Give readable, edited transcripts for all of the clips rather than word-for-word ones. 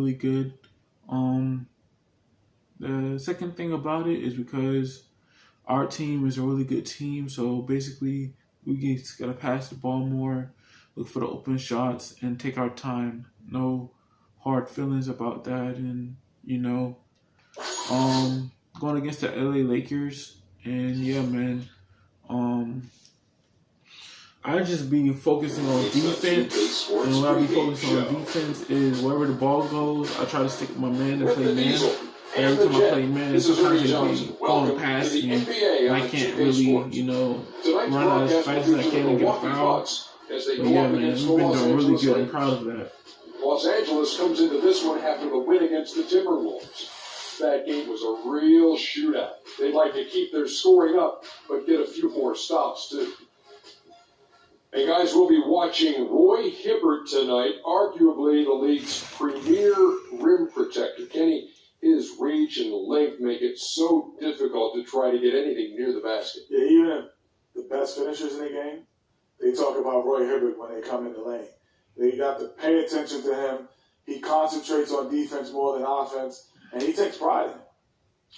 really good. The second thing about it is because our team is a really good team, so basically we just gotta pass the ball more, look for the open shots, and take our time. No hard feelings about that, and going against the LA Lakers, and yeah, man, I just be focusing on defense, and when I be focusing on defense is wherever the ball goes, I try to stick with my man and play man. Every time I play man, sometimes they be going past me, and I can't really, run out as fast as I can and get a foul. But yeah, man, we've been doing really good. I'm proud of that. Los Angeles comes into this one after the win against the Timberwolves. That game was a real shootout. They'd like to keep their scoring up, but get a few more stops, too. Hey, guys, we'll be watching Roy Hibbert tonight, arguably the league's premier rim protector. Kenny, his reach and length make it so difficult to try to get anything near the basket. Yeah, even the best finishers in the game, they talk about Roy Hibbert when they come in the lane. They got to pay attention to him. He concentrates on defense more than offense, and he takes pride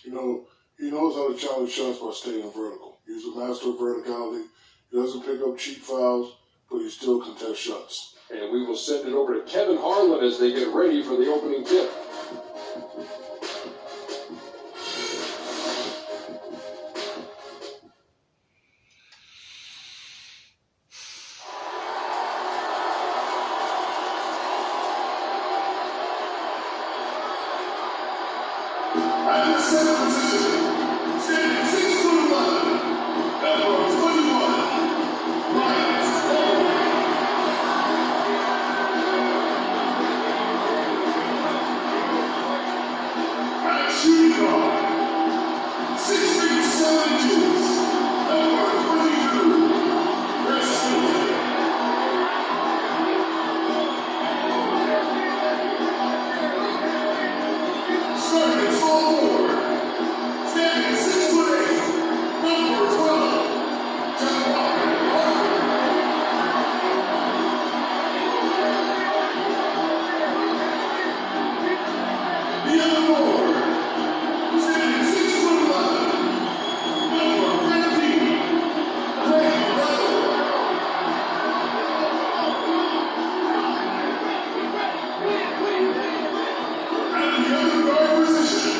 in it. He knows how to challenge shots by staying vertical. He's a master of verticality. He doesn't pick up cheap fouls, but he still contests shots. And we will send it over to Kevin Harlan as they get ready for the opening tip. At the center position, standing 6'11", at number 21, Ryan. At shooting guard, 6 feet 7 inches, at number 22, Chris. Starting at small forward, standing 6'8", number 12, John Walker. The other forward, standing 6'11", number 15, Craig Bradley. And the other guard position,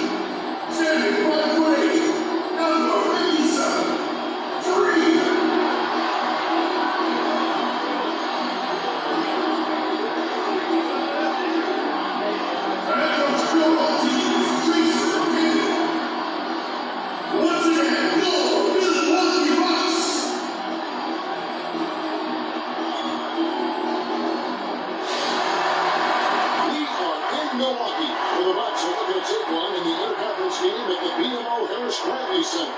standing 5'8", number 87, Threety. And coach Bill Walters, Jason Kennedy. Once again, your Milwaukee Bucks. We are in Milwaukee, where the Bucks are looking to take one in the interconference game at the BMO Harris Bradley Center.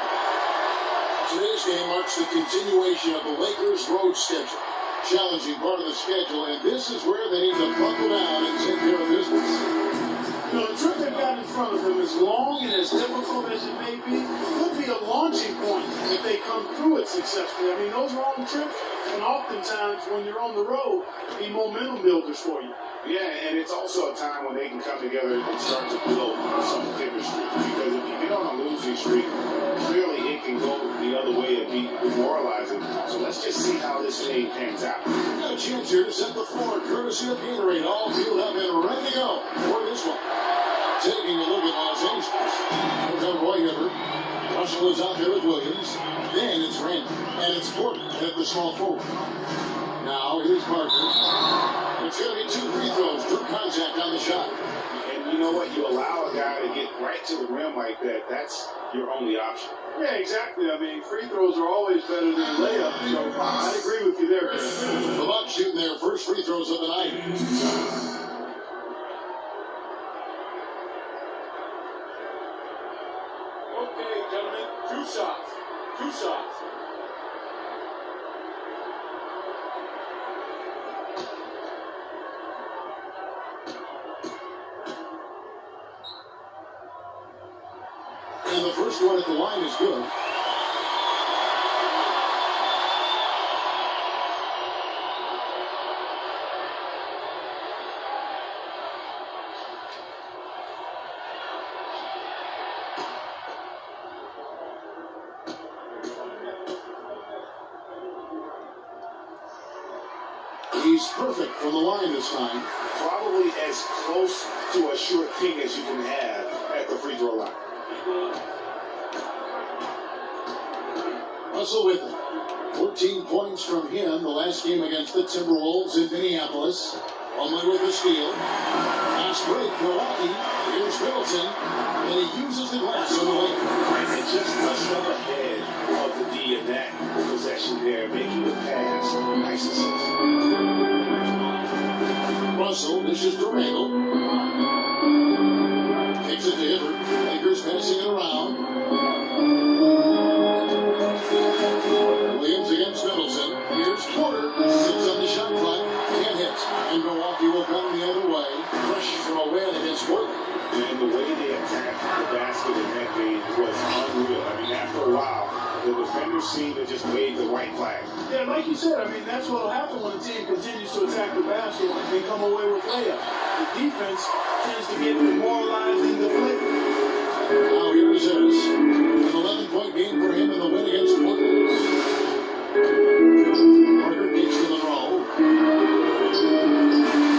Today's game marks the continuation of the Lakers' road schedule. Challenging part of the schedule, and this is where they need to buckle down and take care of business. The trip they've got in front of them, as long and as difficult as it may be, could be a launching point if they come through it successfully. I mean, those long trips can oftentimes, when you're on the road, be momentum builders for you. Yeah, and it's also a time when they can come together and start to build some chemistry. Because if you get on a losing streak, clearly it can go the other way and be demoralizing. So let's just see how this thing pans out. Got a chance here to set the floor, courtesy of Gatorade. All field up and ready to go for this one. Taking a look at Los Angeles. Here's on Roy Hibbert. Russell is out there with Williams. Then it's Randall. And it's Porter at the small forward. Now here's Parker. It's going to be 2 free throws. Drew contact on the shot. And you know what? You allow a guy to get right to the rim like that. That's your only option. Yeah, exactly. I mean, free throws are always better than layups, so I agree with you there. The Bucks shooting their first free throws of the night. Okay, gentlemen, 2 shots. 2 shots. And the first one at the line is good. He's perfect from the line this time. Probably as close to a short king as you can have at the free throw line. Russell with it. 14 points from him the last game against the Timberwolves in Minneapolis. Plumlee with the steal. Fast break, Milwaukee. Here's Middleton. And he uses the glass on the way. And just a step ahead of the D in that possession there, making the pass. Nice assist. Russell dishes to Randall. Kicks it to Hibbert. Lakers passing it around. Williams against Middleton. Here's Porter. Sits on the shot clock. Can't hit. And Milwaukee will come the other way. Fresh from a win against Portland. And the way they attacked the basket in that game was unreal. I mean, after a while, the defenders seemed to just wave the white flag. Yeah, like you said, I mean, that's what will happen when a team continues to attack the basket and come away with layups. The defense tends to get demoralized and deflated. Now here is Harris. An 11-point game for him in the win against Portland. Parker takes to the roll.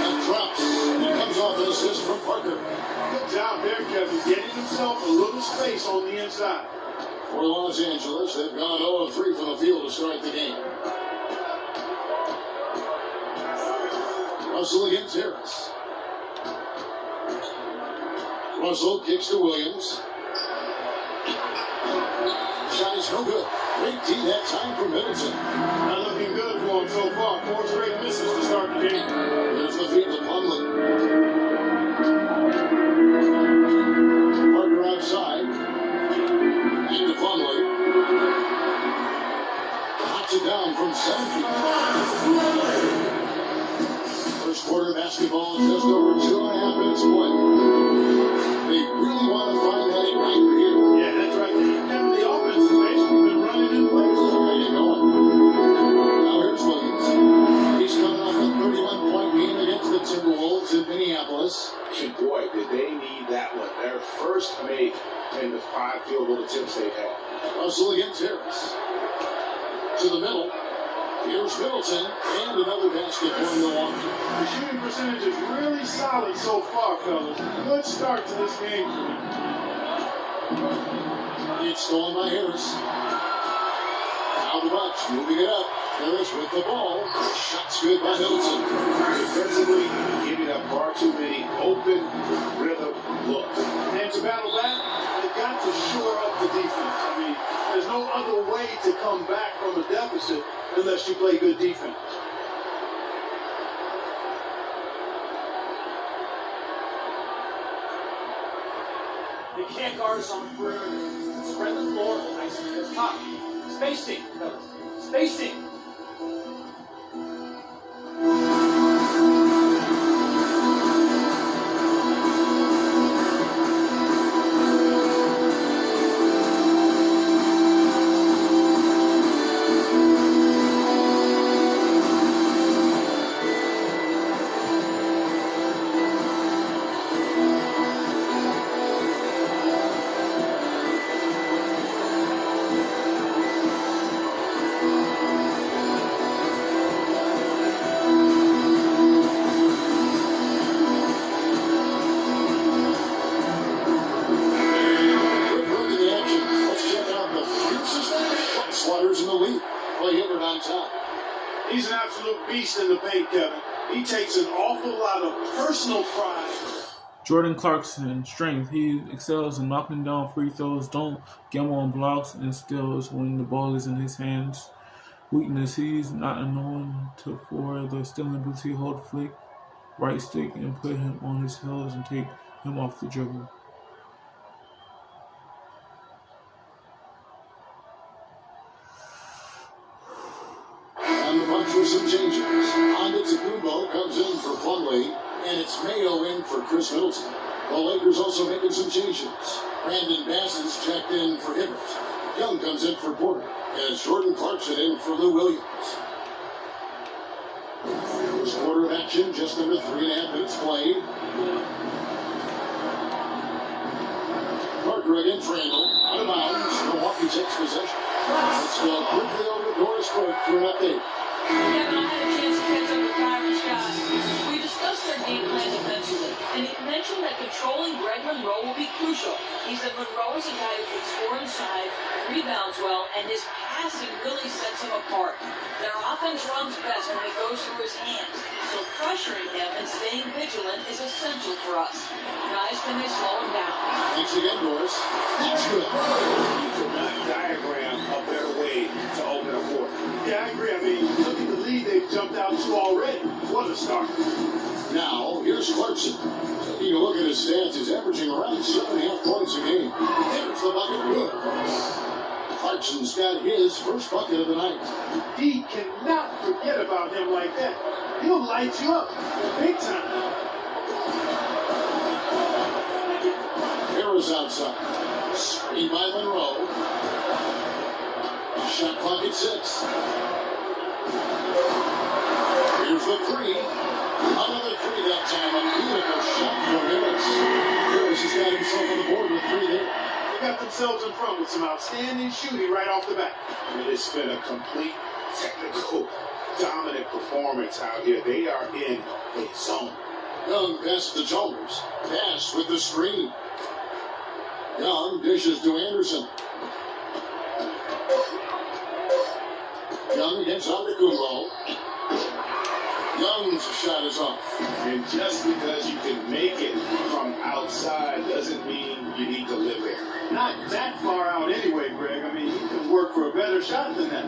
That drops. And it comes off an assist from Parker. Good job there, Kevin, getting himself a little space on the inside. For Los Angeles, they've gone 0-3 from the field to start the game. Russell against Harris. Russell kicks to Williams. Shot is no good. Great D that time for Middleton. Not looking good for him so far. 4 straight misses to start the game. There's the feed to Plumlee. Parker outside. And to Plumlee. Knocks it down from 7 feet. First quarter basketball is just over 2.5 minutes away. They really want to find that igniter here. Yeah, that's right. Kevin, the offense has basically been running in place. Ready to go. Now here's Williams. He's coming off a 31-point game against the Timberwolves in Minneapolis. And boy, did they need that one. Their first make in the 5 field goal attempts they've had. Russell against Harris. To the middle. Here's Middleton, and another basket for Milwaukee. The shooting percentage is really solid so far, fellas. Good start to this game for them. It's stolen by Harris. Now the Bucks moving it up. Harris with the ball. Shot's good by Middleton. Defensively, giving up far too many open rhythm looks. And to battle that, they've got to shore up the defense. I mean, there's no other way to come back from a deficit unless you play good defense. They can't guard us on the perimeter. Spread the floor nice and top. Spacing, fellas. Spacing. He's an absolute beast in the paint, Kevin. He takes an awful lot of personal pride. Jordan Clarkson, strength. He excels in knocking down free throws, don't get him on blocks, and steals when the ball is in his hands. Weakness, he's not known for the stealing ability. Hold flick, right stick, and put him on his heels and take him off the dribble. And the bunch with some changes. Antetokounmpo comes in for Plumlee, and it's Mayo in for Chris Middleton. The Lakers also making some changes. Brandon Bass's checked in for Hibbert. Young comes in for Porter, and Jordan Clarkson in for Lou Williams. First quarter of action, just under 3.5 minutes played. Parker against Randall, out of bounds. Milwaukee takes possession. Let's go quickly over to Doris Burke for an update. Yeah, I had a chance to catch up with Kyrie We discussed their game plan defensively, and he mentioned that controlling Greg Monroe will be crucial. He said Monroe is a guy who can score inside, rebounds well, and his passing really sets him apart. Their offense runs best when it goes through his hands, so pressuring him and staying vigilant is essential for us. Guys, can they slow him down? Thanks again, Doris. That's good. You could not diagram a better way to open a quarter. Yeah, I agree. I mean, look at the lead they've jumped out to already. What a start. Now, here's Clarkson. Taking a look at his stats, he's averaging around 7.5 points a game. There's the bucket. Good. Clarkson's got his first bucket of the night. D cannot forget about him like that. He'll light you up big time. Harris outside. Screen by Monroe. Shot clock at 6. Here's the 3. Another 3 that time. A beautiful shot from Harris. Harris has got himself on the board with 3 there. They got themselves in front with some outstanding shooting right off the bat. I mean, it's been a complete technical, dominant performance out here. They are in a zone. Young passes to Chalmers. Pass with the screen. Young dishes to Anderson. Young against Antetokounmpo. Young's shot is off. And just because you can make it from outside doesn't mean you need to live there. Not that far out anyway, Greg. I mean, he can work for a better shot than that.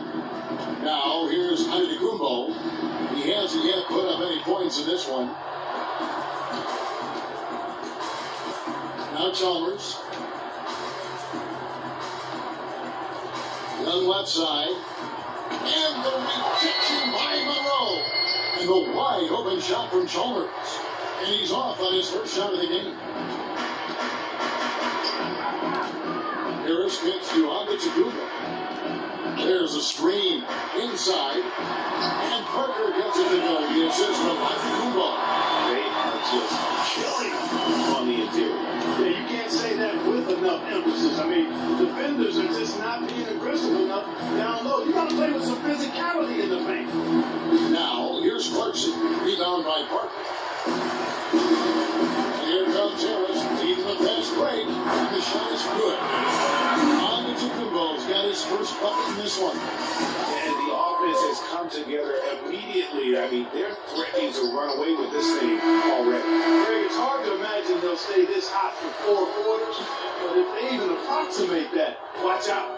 Now, here's Antetokounmpo. He hasn't yet put up any points in this one. Now Chalmers. Young left side. And the rejection by Monroe. And the wide open shot from Chalmers. And he's off on his first shot of the game. Harris gets to Antetokounmpo. There's a screen inside. And Parker gets it to go. The assist from Antetokounmpo. They are just killing on the interior. Yeah, you can't say that with enough emphasis. I mean, the defenders are just not being aggressive enough down low. You got to play with some physicality in the paint. Now, here's Clarkson. Rebound by Parker. And here comes Harris, leading the fast break. And the shot is good. Antetokounmpo's got his first bucket in this one. And the offense has come together immediately. I mean, they're threatening to run away with this thing already. Greg, it's hard to imagine they'll stay this hot for 4 quarters. But if they even approximate that, watch out.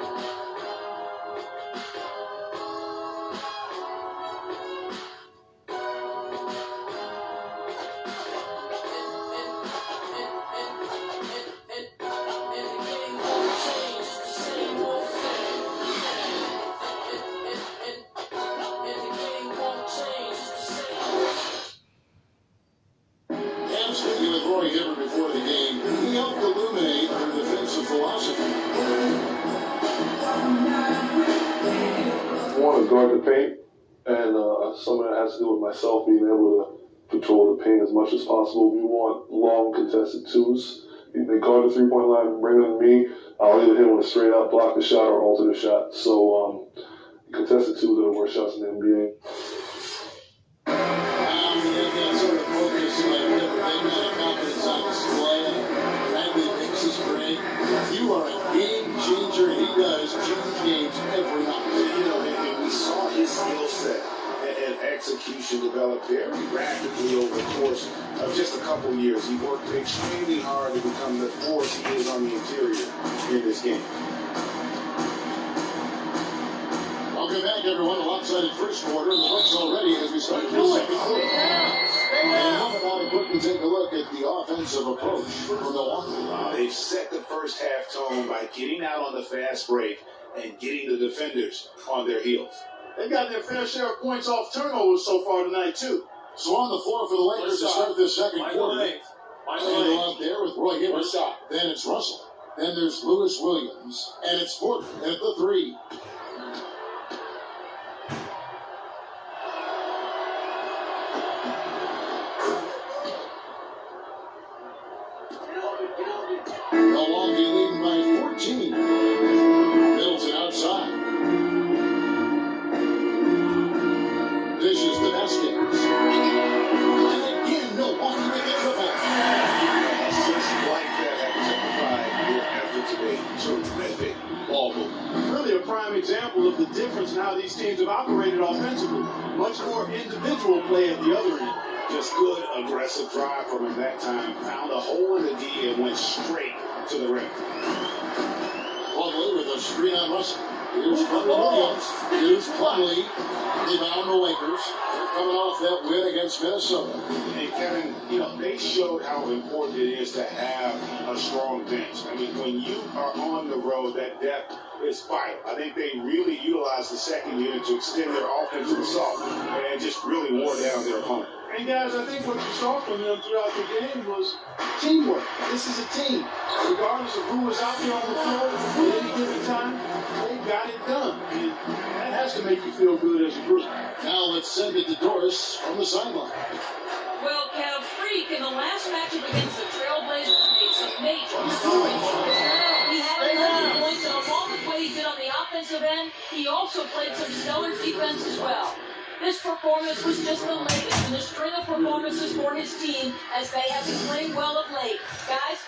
Before the game, he helped illuminate their defensive philosophy. I want to guard the paint, and some of that has to do with myself being able to control the paint as much as possible. We want long contested twos. If they guard the three-point line and bring it to me, I'll either hit with a straight out block the shot or alter the shot. So contested twos are the worst shots in the NBA. You are a game changer. He does change games every night. You know, and we saw his skill set and execution develop very rapidly over the course of just a couple years. He worked extremely hard to become the force he is on the interior in this game. Welcome back, everyone. A lopsided first quarter in the books already as we start the second quarter. And how about a quickly take a look at the offensive approach for Milwaukee? They've set the first half tone by getting out on the fast break and getting the defenders on their heels. They've got their fair share of points off turnovers so far tonight, too. So on the floor for the Lakers to start this second quarter. And out there with Roy Hibbert. Then it's Russell. Then there's Lewis Williams. And it's Porter at the 3. Milwaukee leading by 14. Middleton outside. Dishes the Vasquez. of the difference in how these teams have operated offensively. Much more individual play at the other end. Just good, aggressive drive from him that time. Found a hole in the D and went straight to the rim. Plumlee with a screen on Russell. Here's Carter Williams. Here's Plumlee. Rebound the Lakers. They're coming off that win against Minnesota. And Kevin, you know, they showed how important it is to have a strong bench. I mean, when you are on the road, that depth is vital. I think they really utilized the second unit to extend their offensive assault and just really wore down their opponent. And guys, I think what you saw from them throughout the game was teamwork. This is a team. Regardless of who was out there on the floor at any given time, they got it done. And that has to make you feel good as a group. Now let's send it to Doris from the sideline. Well, Cav Freak in the last matchup against the Trailblazers made some major mistakes. He had 11 points, and along with what he did on the offensive end, he also played some stellar defense as well. This performance was just the latest in a string of performances for his team as they have been playing well of late. Guys?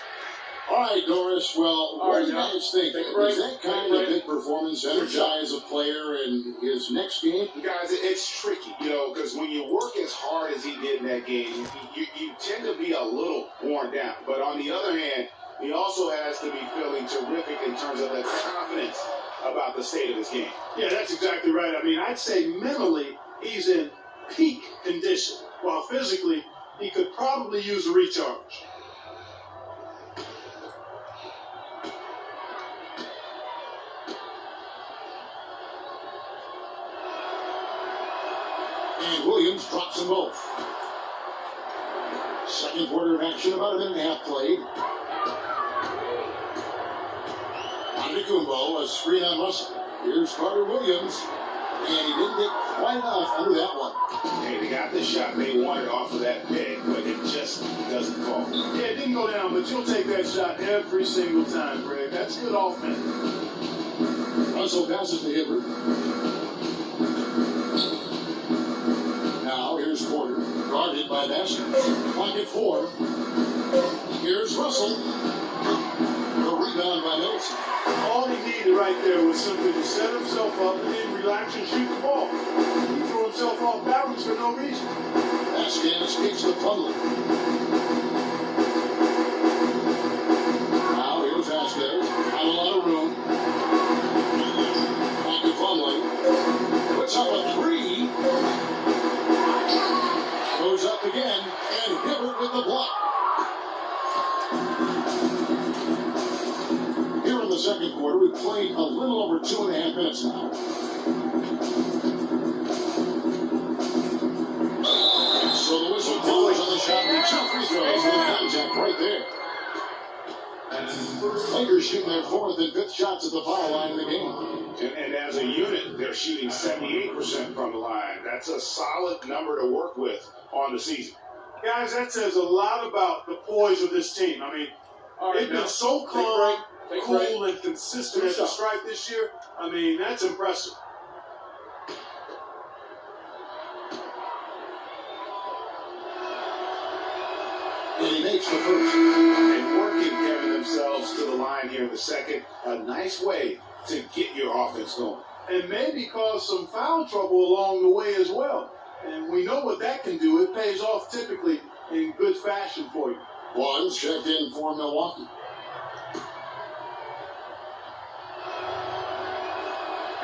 All right, Doris. Well, what do you guys think? Does that kind of big performance energize a player in his next game? Guys, it's tricky, you know, because when you work as hard as he did in that game, you tend to be a little worn down. But on the other hand, he also has to be feeling terrific in terms of the confidence about the state of his game. Yeah, that's exactly right. I mean, I'd say mentally, he's in peak condition, while physically, he could probably use a recharge. And Williams drops them both. Second quarter of action, about a minute and a half played. Antetokounmpo, a screen on Russell. Here's Carter Williams. And he didn't get quite enough under that one. Hey, they got the shot they wanted off of that pick, but it just doesn't fall. Yeah, it didn't go down, but you'll take that shot every single time, Greg. That's good offense. Russell passes to Hibbert. Now here's Porter, guarded by Basker. Clock at 4. Here's Russell. The rebound by Middleton. All he needed right there was simply to set himself up and then relax and shoot the ball. He threw himself off balance for no reason. Vasquez kicks the Plumlee. Now here's Vasquez. Not a lot of room. Back to Plumlee. Puts up a 3. Goes up again. And Hibbert with the block. Here in the second quarter, we played a little over 2.5 minutes now. So the whistle blows on the shot, and 2 free throws with a contact right there. Lakers shooting their 4th and 5th shots at the foul line in the game. And as a unit, they're shooting 78% from the line. That's a solid number to work with on the season. Guys, that says a lot about the poise of this team. I mean, they've been so calm, cool, and consistent at the stripe this year. I mean, that's impressive. And he makes the first. And working, Kevin, themselves to the line here in the second. A nice way to get your offense going. And maybe cause some foul trouble along the way as well. And we know what that can do. It pays off typically in good fashion for you. One's checked in for Milwaukee.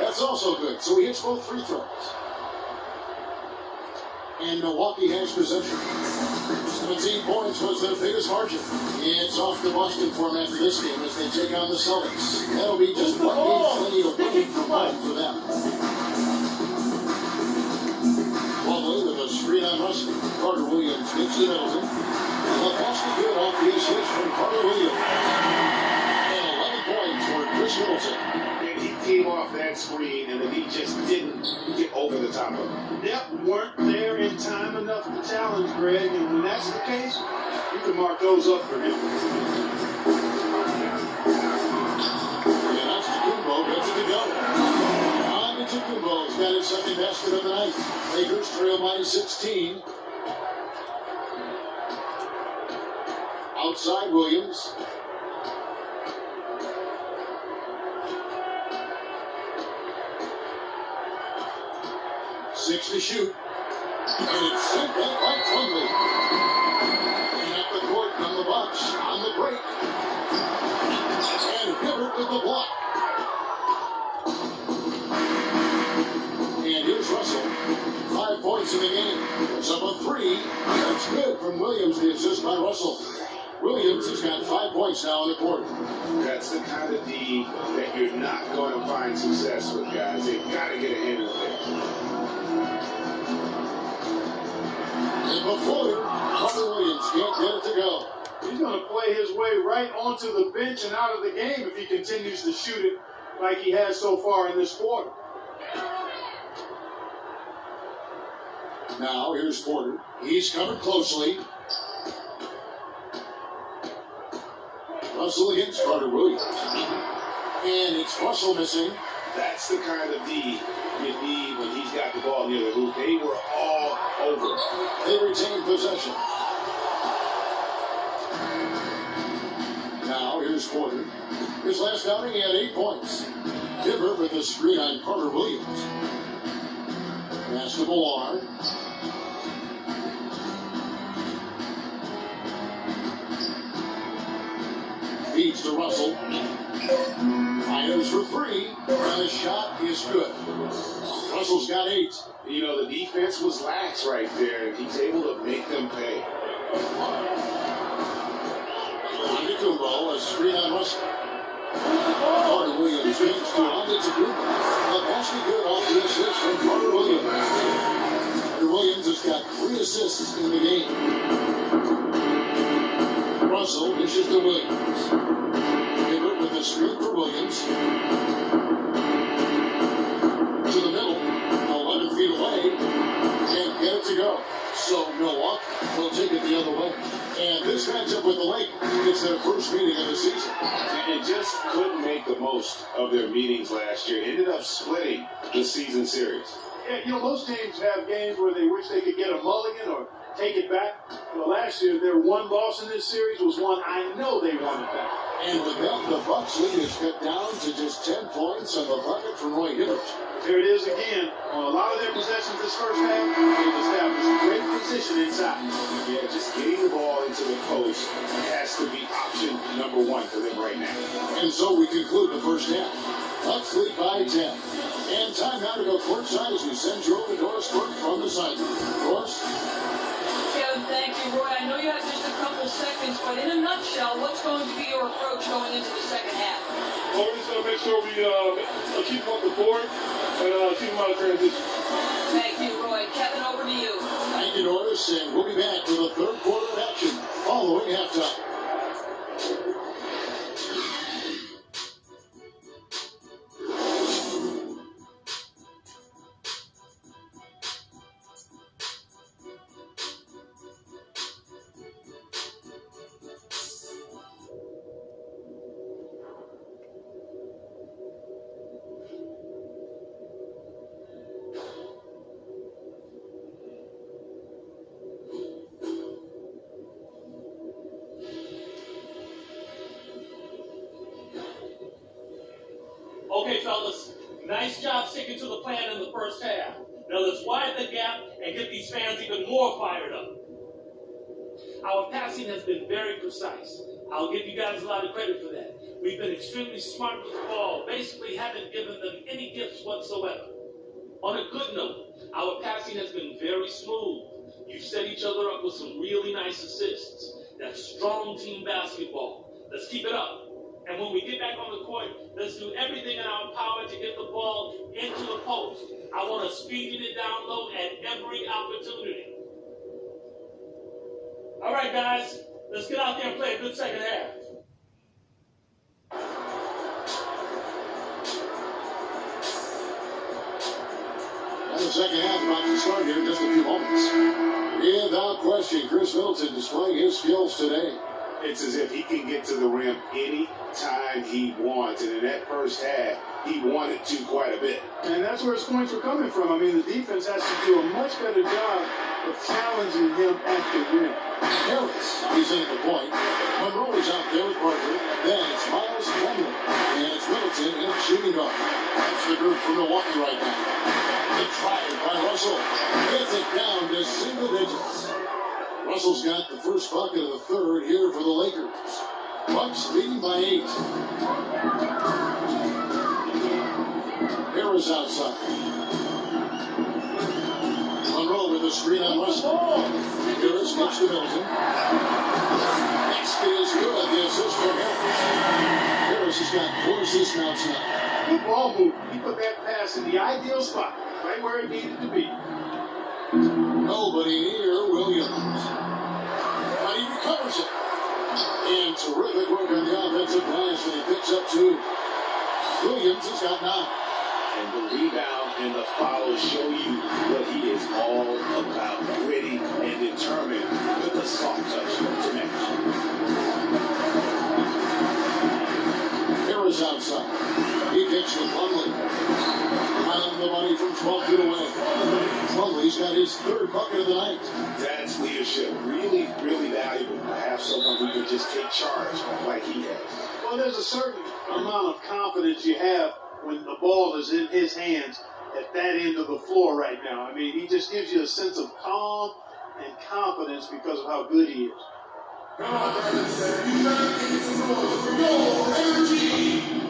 That's also good. So he hits both free throws. And Milwaukee has possession. 17 points was their biggest margin. It's off the Boston form after this game as they take on the Celtics. That'll be just one game plenty of winning from home for them. Plumlee with a screen on Russell. Carter Williams gets to Middleton. And the pass to good off the assist from Carter Williams. And 11 points for Chris Middleton. And he came off that screen, and then he just didn't get over the top of it. Yep, weren't there in time enough to challenge Greg, and when that's the case, you can mark those up for him. And Antetokounmpo gets it to go. Antetokounmpo's got his second basket of the night. Lakers trail by 16. Outside Williams. 6 to shoot. And it's sent back by Trumley. And up the court come the Bucks on the break. And Hibbert with the block. And here's Russell. 5 points in the game. It's up a 3. That's good from Williams, the assist by Russell. Williams has got 5 points now in the quarter. That's the kind of D that you're not going to find success with, guys. They've got to get a hand in the face. And the floater, Carter Williams can't get it to go. He's going to play his way right onto the bench and out of the game if he continues to shoot it like he has so far in this quarter. Now, here's Porter. He's covered closely. Russell against Carter Williams. And it's Russell missing. That's the kind of D you need when he's got the ball near the hoop. They were all over. They retain possession. Now, here's Porter. His last outing, he had 8 points. Hibbert with a screen on Carter Williams. Pass to Millar. Feeds to Russell. Fires for 3. And the shot is good. Russell's got 8. You know, the defense was lax right there, and he's able to make them pay. Kumbo, a screen on Russell. Carter Williams feeds to Kumbo. The basket good off the assist from Carter Williams. Carter Williams has got 3 assists in the game. Russell dishes to Williams. Hibbert with a screen for Williams. To the middle, 11 feet away. Can't get it to go. So Milwaukee will take it the other way. And this matchup with the Lake, it's their first meeting of the season. And just couldn't make the most of their meetings last year. Ended up splitting the season series. Yeah, you know, most teams have games where they wish they could get a mulligan or take it back. Well, last year, their one loss in this series was one I know they wanted back. And with that, the Bucks lead is cut down to just 10 points on the bucket from Roy Hibbert. Here it is again. On a lot of their possessions this first half, they've established great position inside. Yeah, just getting the ball into the post has to be option number 1 for them right now. And so we conclude the first half. Bucks lead by 10. And time now to go courtside as we send you over to Doris Burke from the sideline. Doris? Kevin, thank you, Roy. I know you have just a couple seconds, but in a nutshell, what's going to be your approach going into the second half? Well, we're just going to make sure we keep them on the board and keep them out of transition. Thank you, Roy. Kevin, over to you. Thank you, Doris, and we'll be back to the third quarter of action following halftime. Okay, fellas, nice job sticking to the plan in the first half. Now let's widen the gap and get these fans even more fired up. Our passing has been very precise. I'll give you guys a lot of credit for that. We've been extremely smart with the ball, basically haven't given them any gifts whatsoever. On a good note, our passing has been very smooth. You've set each other up with some really nice assists. That's strong team basketball. Let's keep it up. And when we get back on the court, let's do everything in our power to get the ball into the post. I want us speeding it down low at every opportunity. All right, guys, let's get out there and play a good second half. And the second half about to start here in just a few moments. Without question, Chris Middleton displaying his skills today. It's as if he can get to the rim any time he wants. And in that first half, he wanted to quite a bit. And that's where his points were coming from. I mean, the defense has to do a much better job of challenging him at the rim. Harris, he's in at the point. Monroe is out there with Parker. Then it's Miles Plumlee. And it's Middleton in shooting guard. That's the group for Milwaukee right now. The try by Russell. Russell gets it down to single digits. Russell's got the first bucket of the third here for the Lakers. Bucks leading by 8. Harris outside. Monroe with the screen on Russell. Harris gets to Milton. Next is good. The assist for Harris. Harris has got 4 assists now tonight. Good ball move. He put that pass in the ideal spot, right where it needed to be. Nobody near Williams. But he recovers it. And terrific work on the offensive glass, and he picks up 2. Williams has got 9. And the rebound and the foul show you what he is all about. Gritty and determined with a soft touch to match. Harris outside. He kicks with Plumlee. On the money from 12 feet away. Plumlee's got his 3rd bucket of the night. That's leadership. Really, really valuable to have someone who can just take charge like he has. Well, there's a certain amount of confidence you have when the ball is in his hands at that end of the floor right now. I mean, he just gives you a sense of calm and confidence because of how good he is. Come on, guys. You gotta get some noise for your energy.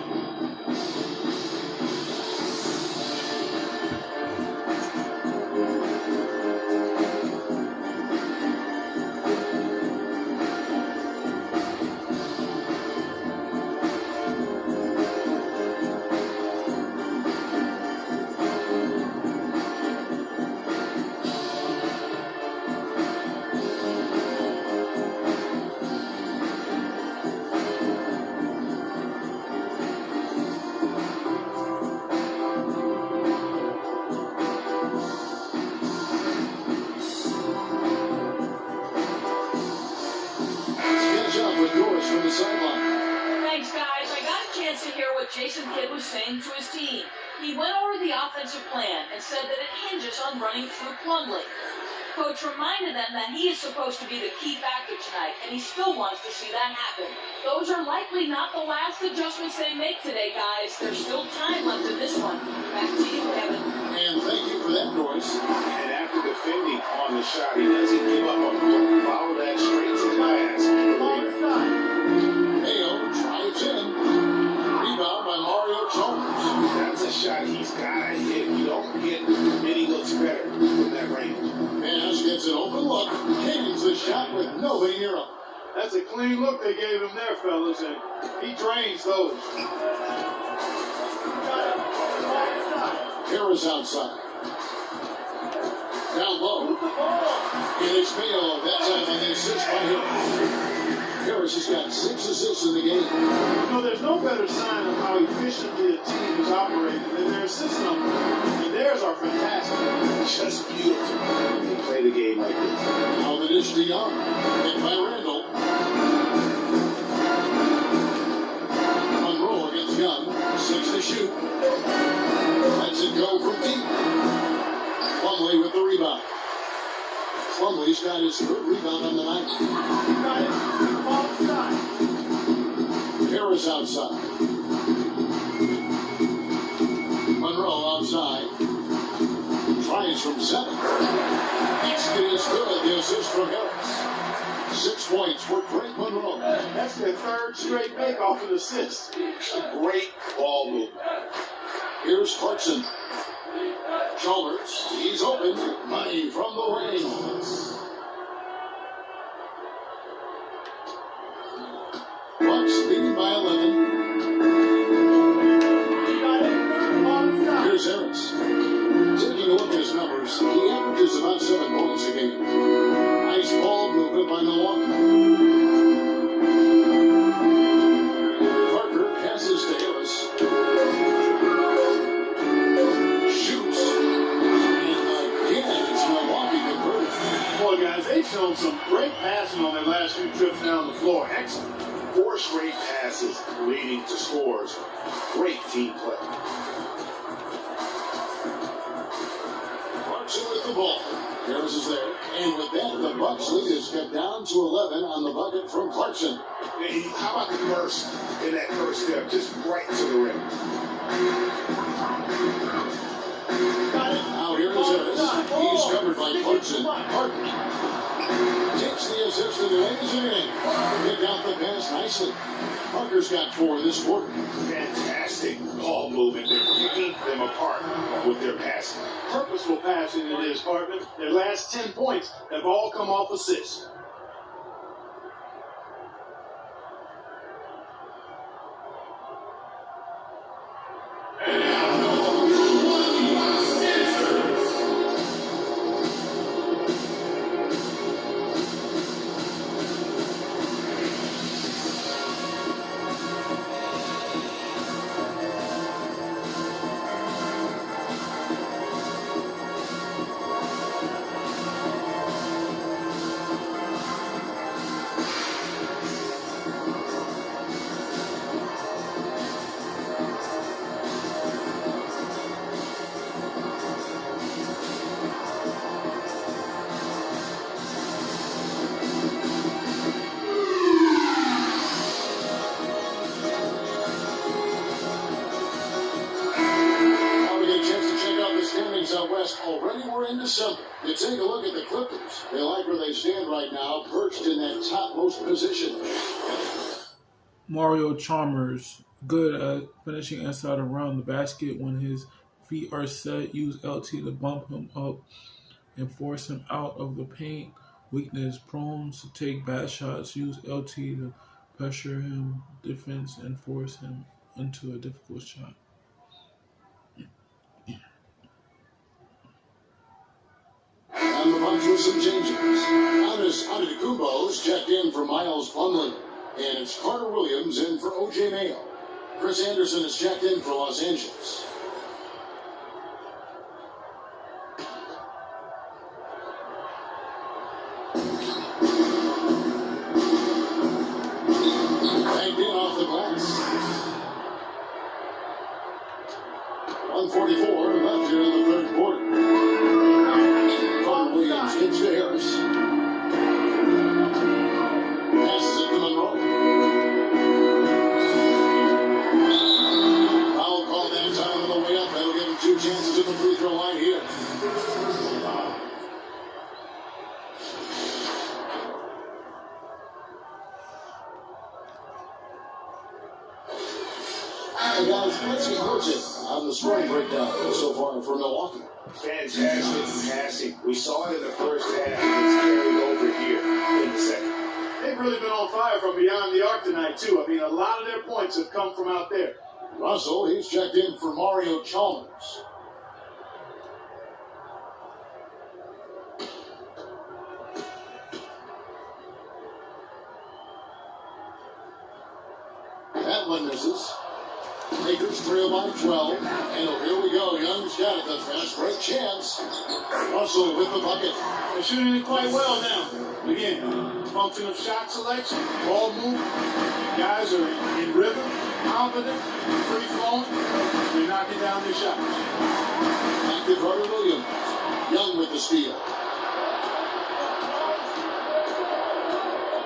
Thanks, guys. I got a chance to hear what Jason Kidd was saying to his team. He went over the offensive plan and said that it hinges on running through Plumlee. Coach reminded them that he is supposed to be the key factor tonight, and he still wants to see that happen. Those are likely not the last adjustments they make today, guys. There's still time left in this one. Back to you, Kevin. And thank you for that, Doris. And after defending on the shot, he doesn't give up on the follow that straight to the glass. Mayo drives in. Rebound by Mario Chalmers. That's a shot he's got to hit. You don't get many looks better from that range. Pass gets an open look. Canes the shot with nobody near him. That's a clean look they gave him there, fellas, and he drains those. Harris outside. Down low. And it's Mayo. That time on the assist by Harris. Harris has got 6 assists in the game. You know, there's no better sign of how efficiently a team is operating than their assist numbers. And theirs are fantastic. Just beautiful. They play the game like this. Now the dish to Young. Hit by Randall. Monroe against Young. 6 to shoot. Lets it go from deep. Plumlee with the rebound. Plumlee's got his 3rd rebound on the night. Harris outside. Monroe outside. Tries from 7. Basket is good. The assist from Harris. 6 points for Greg Monroe. That's their 3rd straight make off an assist. Great ball movement. Here's Clarkson. Chalmers, he's open. Money from the wings. Bucks leading by 11. Here's Harris. Taking a look at his numbers, he averages about 7 points a game. Nice ball movement by Milwaukee. Parker passes to Harris. Boy, guys, they've shown some great passing on their last few trips down the floor. Excellent. 4 straight passes leading to scores. Great team play. Clarkson with the ball. Harris is there. And with that, the Bucks lead is cut down to 11 on the bucket from Clarkson. Hey, how about the burst in that first step? Just right to the rim. Now here is Harris. He's covered by Clarkson. Parker takes the assist and lays it in. Picked out the pass nicely. Parker's got 4 this quarter. Fantastic ball movement. They're picking them apart with their passing. Purposeful passing it is, partner. Their last 10 points have all come off assists. Out west already. We're in December. You take a look at the Clippers. They like where they stand right now, perched in that topmost position. Mario Chalmers, good at finishing inside around the basket when his feet are set. Use LT to bump him up and force him out of the paint. Weakness, prone to take bad shots. Use LT to pressure him, defense, and force him into a difficult shot. And the bunch with some changes. Giannis Antetokounmpo's checked in for Miles Plumlee. And it's Carter Williams in for O.J. Mayo. Chris Anderson is checked in for Los Angeles. Banked in off the glass. 1:44 left here in the third quarter. Williams gets to Harris. Passes it to Monroe. Foul call that time on the way up. That'll give him 2 chances at the free throw line here. And guys, let's see Hurton on the scoring breakdown so far for Milwaukee. Fantastic passing. We saw it in the first half. It's carried over here in the second. They've really been on fire from beyond the arc tonight, too. I mean, a lot of their points have come from out there. Russell, he's checked in for Mario Chalmers. That one misses. Lakers trail by 12. And here we go. Young's got it. The fast break chance. Russell with the bucket. They're shooting it quite well now. Again, function of shot selection, ball movement. Guys are in rhythm, confident, free flowing. They're knocking down their shots. Back to Carter Williams. Young with the steal.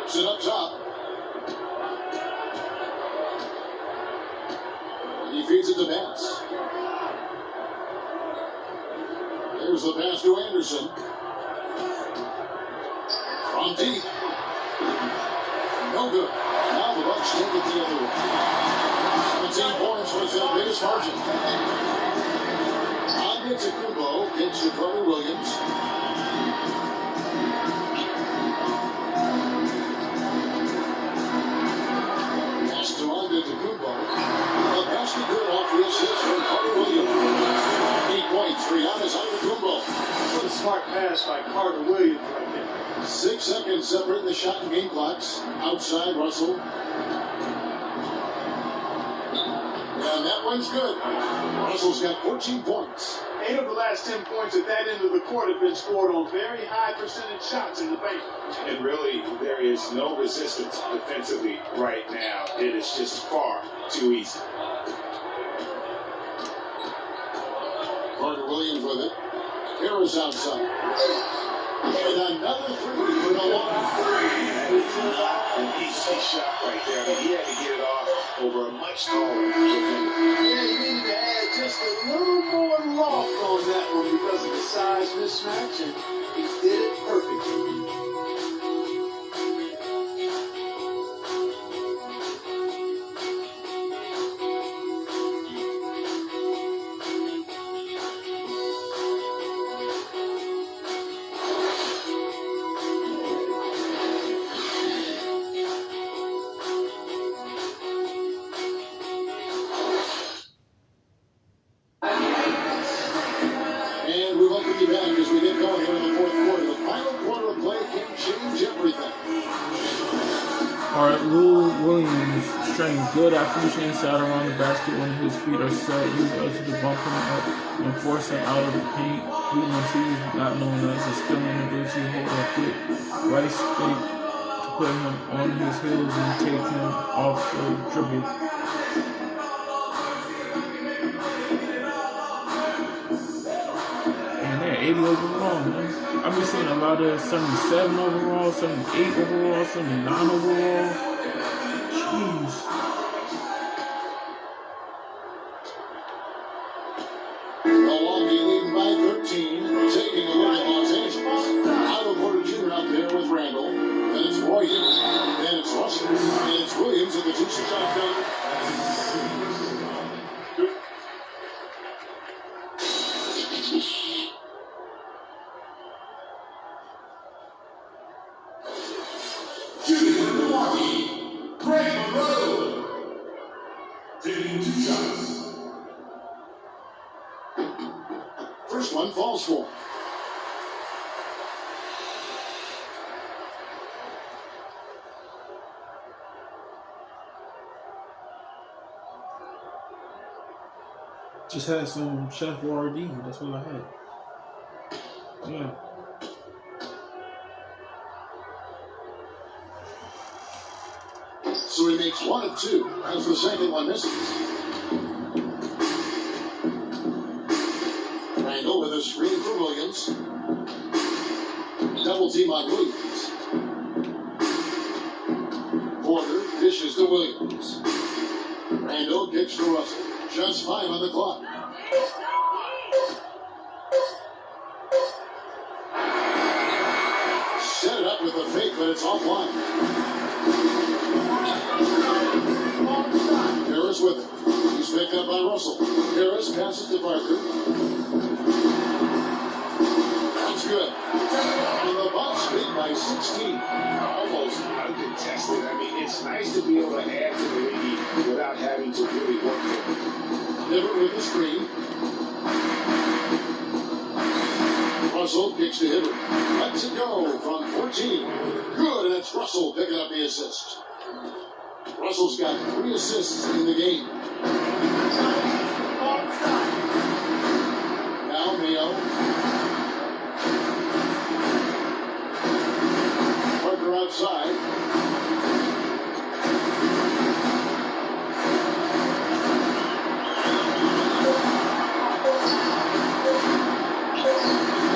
Sit up top. He feeds it to Bass. There's the pass to Anderson. From deep. No good. Now the Bucks take it the other way. 17 points was their biggest margin. Antetokounmpo gets to Carter Williams. Pass to Antetokounmpo. The basket good off the assist from Carter Williams. 8 points for Giannis Antetokounmpo. What a smart pass by Carter Williams right there. 6 seconds separating the shot and game clocks. Outside Russell. And that one's good. Russell's got 14 points. 8 of the last 10 points at that end of the court have been scored on very high percentage shots in the paint. And really, there is no resistance defensively right now. It is just far too easy. Carter Williams with it. Harris outside. And another three for Milwaukee. That is not an easy shot right there. I mean, he had to get it off over a much taller defender. Yeah, he needed to add just a little more loft on that one because of the size mismatch, and he did it perfectly. And we welcome you back as we get going here in the fourth quarter. The final quarter of play can change everything. All right, Lou Williams showing good finishing inside around the basket when his feet are set. He's able to bump him up and force him out of the paint. Williams, he's not known as a stealing ability to hold a quick right stick to put him on his heels and take him off the dribble. And they're 80 overall, man. I've been seeing a lot of 77 overall, 78 overall, 79 overall. Jeez. Milwaukee leading by 13. Taking a look at Los Angeles. Otto Porter Jr. out there with Randall. Then it's Roy. Then it's Russell. And it's Williams at the 2 shot. Shooting Milwaukee, Greg Monroe. Taking 2 shots. First one falls for him. Just had some Chef RD. That's what I had. Yeah. So he makes 1 of 2 as the second one misses. Randall with a screen for Williams. Double team on Williams. Porter dishes to Williams. Randall kicks to Russell. Just 5 on the clock. Set it up with a fake, but it's offline. Harris with it. He's picked up by Russell. Harris passes to Parker. That's good. And the Bucks lead by 16. Almost uncontested. I mean, it's nice to be able to add to the lead without having to really work for it. Hibbert with the screen. Russell kicks to Hibbert. Lets it go from 14. Good, and it's Russell picking up the assist. Russell's got 3 assists in the game. Now Mayo. Parker outside.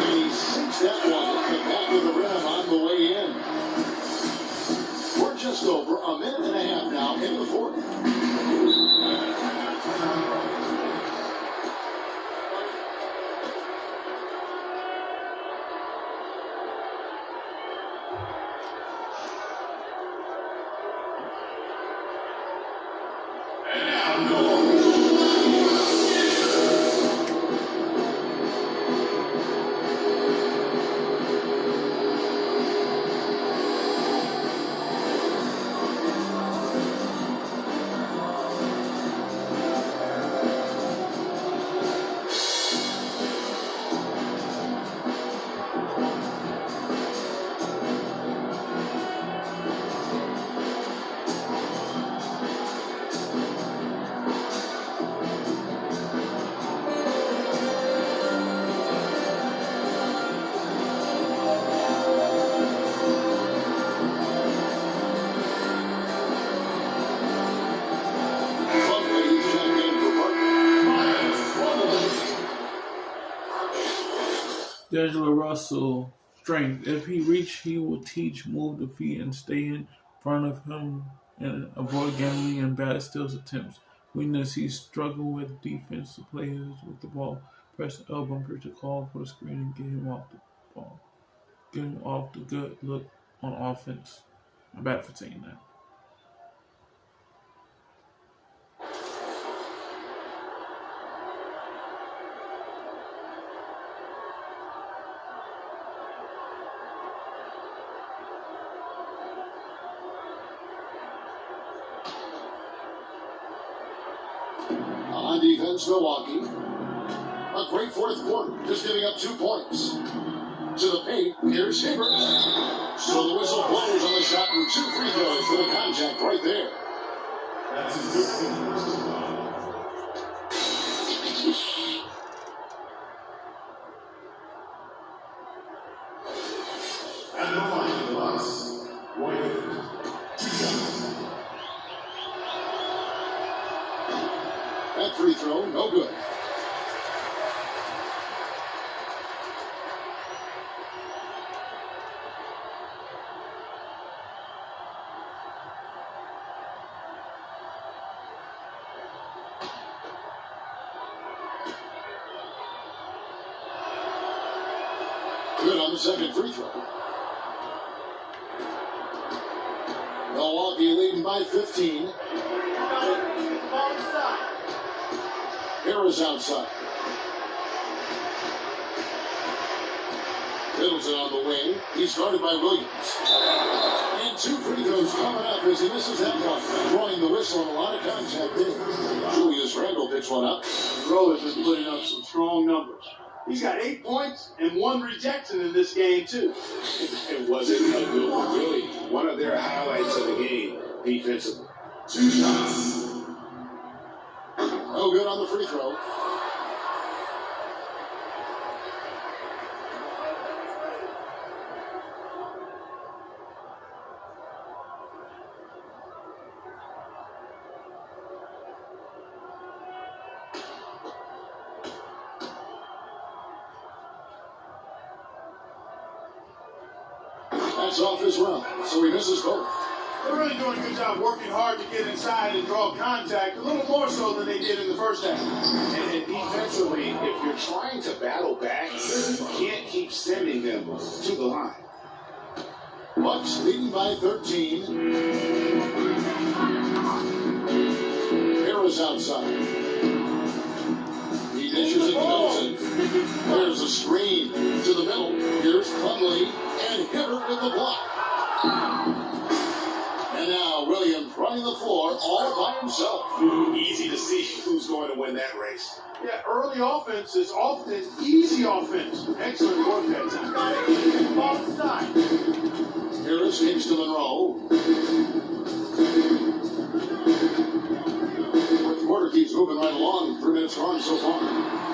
And he sinks that one at the back of the rim on the way in. We're just over a minute and a half now in the fourth. D'Angelo Russell strength. If he reach, he will teach, move the feet, and stay in front of him and avoid gambling and bad steals attempts. Weakness, he struggle with defensive players with the ball. Press the L bumper to call for the screen and get him off the ball. Get him off the good look on offense. I'm bad for saying that. On defense, Milwaukee. A great fourth quarter, just giving up 2 points. To the paint, here's Hibbert. So the whistle blows on the shot and 2 free throws for the contact right there. That's his good team. And the line, the last. Warriors. 2 shots. That free throw, no good. Good on the second free throw. Milwaukee leading by 15. Harris outside. Middleton on the wing. He's guarded by Williams. And 2 free throws coming up as he misses that one. Drawing the whistle and a lot of contact there. Julius Randle picks one up. Rose is putting up some strong numbers. He's got 8 points and 1 rejection in this game, too. It wasn't a good one, really. One of their highlights of the game, defensively. 2 shots. No good on the free throw. That's off as well, so he misses both. They're really doing a good job working hard to get inside and draw contact, a little more so than they did in the first half. And defensively, if you're trying to battle back, you can't keep sending them to the line. Bucks leading by 13. Harris outside. He dishes it to Middleton. There's a screen to the middle. Here's Plumlee and Hibbert with the block. And now Williams running the floor all by himself. Easy to see who's going to win that race. Yeah, early offense is often easy offense. Excellent work that time. Ball inside. Harris kicks to Monroe. Fourth quarter keeps moving right along. 3 minutes gone so far.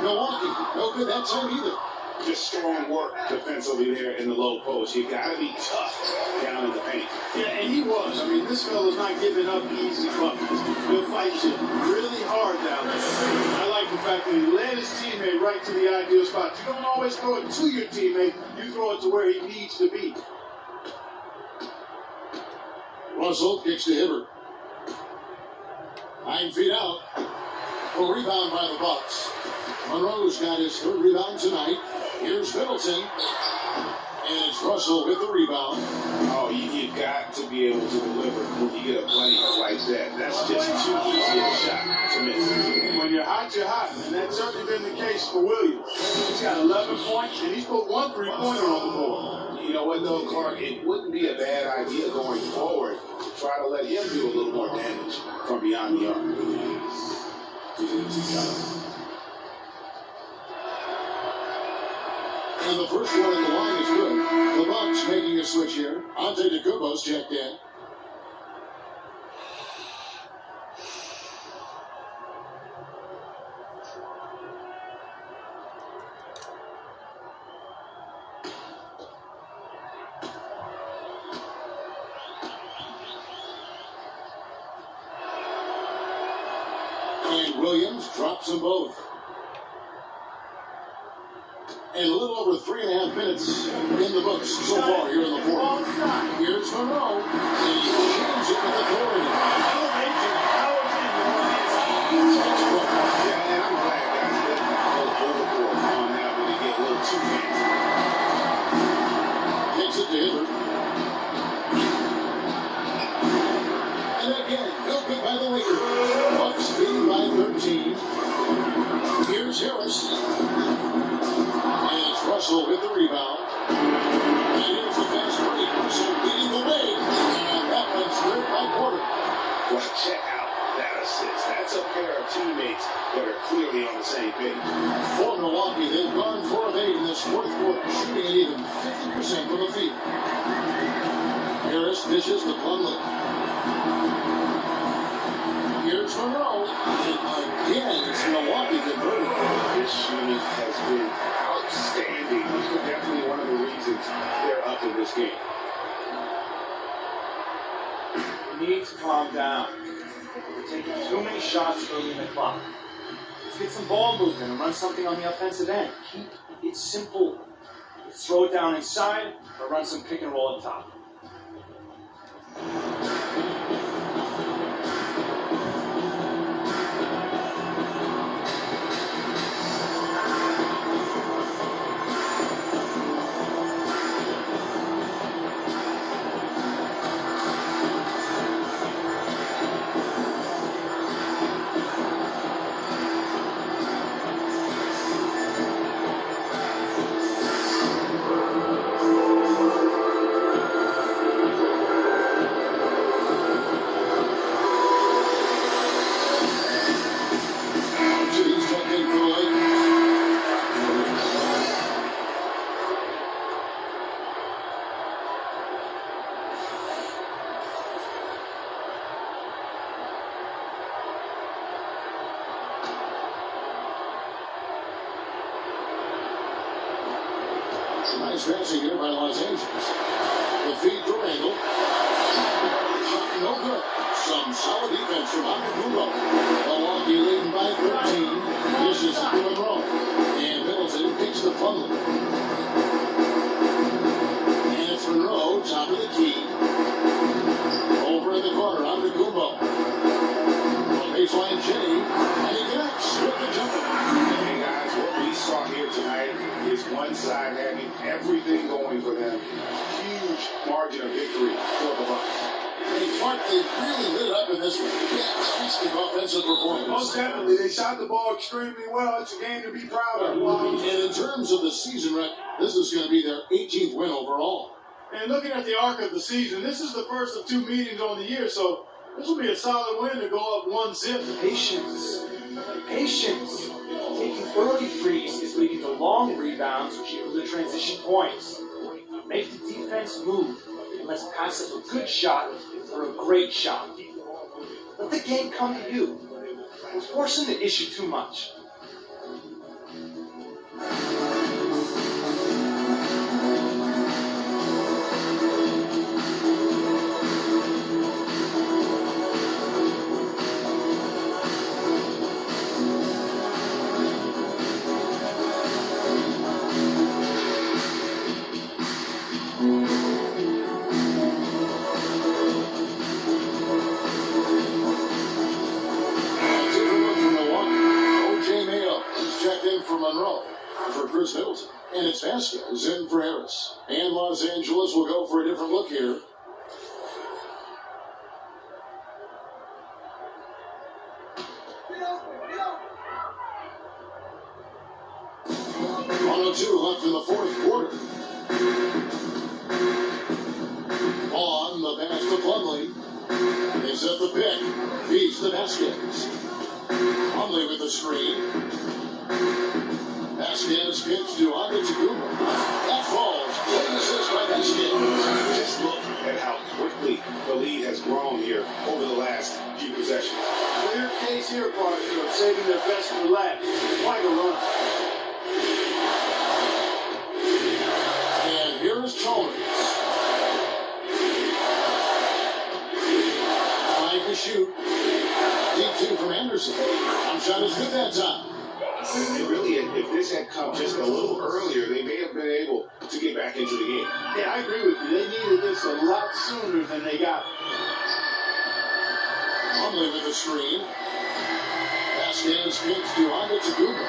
Milwaukee, no good that time either. Just strong work defensively there in the low post. You got to be tough down in the paint. Yeah, and he was. I mean, this fella's not giving up easy buckets. He'll fight you really hard down there. I like the fact that he led his teammate right to the ideal spot. You don't always throw it to your teammate. You throw it to where he needs to be. Russell kicks to Hibbert. 9 feet out. A rebound by the Bucks. Monroe's got his 3rd rebound tonight. Here's Middleton. And it's Russell with the rebound. Oh, you've got to be able to deliver when you get a play like that. That's just too easy a shot to miss. When you're hot, and that's certainly been the case for Williams. He's got 11 points, and he's put 1 3-pointer on the board. You know what, though, Clark? It wouldn't be a bad idea going forward to try to let him do a little more damage from beyond the arc. And the first one in the line is good. The Bucks making a switch here. Antetokounmpo's checked in. And Williams drops them both. And a little over 3.5 minutes in the books so far here in the fourth. Here's Monroe. And he jams it with authority. Yeah, and I'm glad guys didn't go overboard on that when they get a little too fancy. Takes it to Hibbert. And again, no good by the Lakers. Bucks leading by 13. Here's Harris. And it's Russell with the rebound. And here's the fast break. Russell leading the way. And that one's cleared by Porter. Well, check out that assist. That's a pair of teammates that are clearly on the same page. For Milwaukee, they've gone 4 of 8 in this fourth quarter, shooting at even 50% from the field. Harris dishes to Plumlee. Here's Monroe. And again, it's Milwaukee converted. His shooting has been outstanding. Definitely one of the reasons they're up in this game. You need to calm down. You're taking too many shots early in the clock. Let's get some ball movement and run something on the offensive end. Keep it simple. Let's throw it down inside or run some pick and roll up top. Nice passing here by Los Angeles. The feed to Randall. No good. Some solid defense from Antetokounmpo. Milwaukee leading by 13. Dishes to Monroe. And Middleton kicks to Plumlee. And it's Monroe, top of the key. Over in the corner, Antetokounmpo. Baseline Jenny. And he connects with the jumper. Hey guys, what we saw here tonight is one side having everything going for them. Huge margin of victory for the Bucks. Hey, Clark, they really lit up in this one. Fantastic offensive performance. Most definitely. They shot the ball extremely well. It's a game to be proud of. And in terms of the season record, this is going to be their 18th win overall. And looking at the arc of the season, this is the first of 2 meetings on the year, so this will be a solid win to go up 1-0. Patience. Patience. Taking early threes is leading to long rebounds, which equal to transition points. Make the defense move, and let's pass up a good shot or a great shot. Let the game come to you. We're forcing the issue too much. Middleton. And it's Vasquez in for Harris. And Los Angeles will go for a different look here. .102 left in the fourth quarter. On the pass to Plumlee. They set the pick. Feeds to Vasquez. Plumlee with the screen. Vasquez pitch to Antetokounmpo. That falls. Great assist by Vasquez. Just look at how quickly the lead has grown here over the last few possessions. Clear case here, partner, of saving their best for last. Quite a run. And here is Chalmers. Trying to shoot. Deep two from Anderson. Shot is good that time. And really, if this had come just a little earlier, they may have been able to get back into the game. Yeah, I agree with you. They needed this a lot sooner than they got it. Conley with the screen. Vasquez kicks to Antetokounmpo.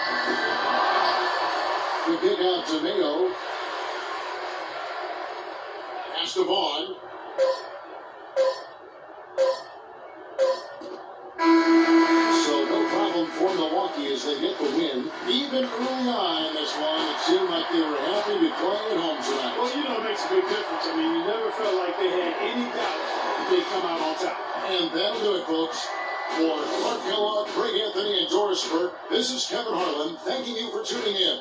The kick out to Mayo. Pass to Vaughn. So no problem for Milwaukee as they get the win. Even early on in this one, it seemed like they were happy to be playing at home tonight. Well, you know, it makes a big difference. I mean, you never felt like they had any doubt that they'd come out on top. And that'll do it, folks. For Clark Kellogg, Craig Anthony, and Doris Burke, this is Kevin Harlan thanking you for tuning in.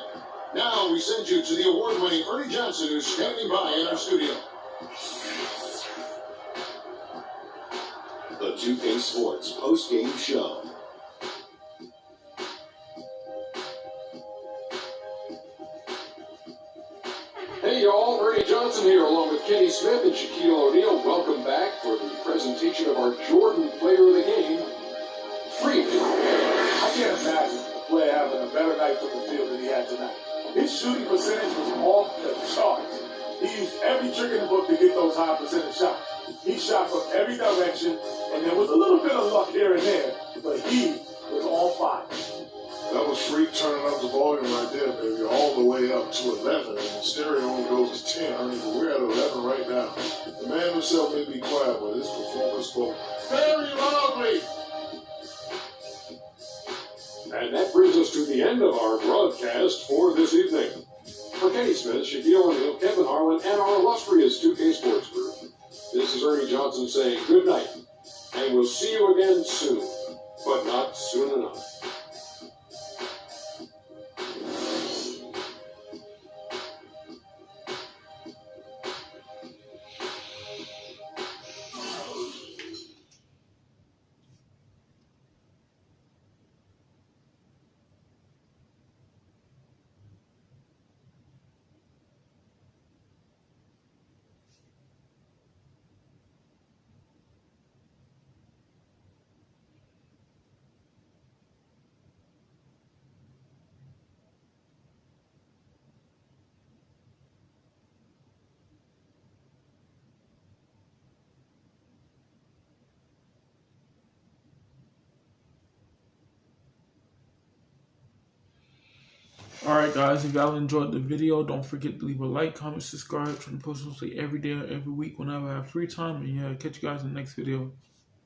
Now we send you to the award-winning Ernie Johnson, who's standing by in our studio. The 2K Sports post-game show. Hey y'all, Ernie Johnson here along with Kenny Smith and Shaquille O'Neal. Welcome back for the presentation of our Jordan Player of the Game, Freeman. I can't imagine a player having a better night from the field than he had tonight. His shooting percentage was off the charts. He used every trick in the book to get those high percentage shots. He shot from every direction, and there was a little bit of luck here and there, but he was on fire. That was Freak turning up the volume right there, baby, all the way up to 11. And the stereo only goes to 10, honey, but we're at 11 right now. The man himself may be quiet, but his performance spoke very loudly. And that brings us to the end of our broadcast for this evening. For Kenny Smith, Shaquille O'Neal, Kevin Harlan, and our illustrious 2K Sports Group, this is Ernie Johnson saying good night, and we'll see you again soon, but not soon enough. Alright guys, if y'all enjoyed the video, don't forget to leave a like, comment, subscribe. Trying to post mostly every day or every week whenever I have free time. And yeah, catch you guys in the next video.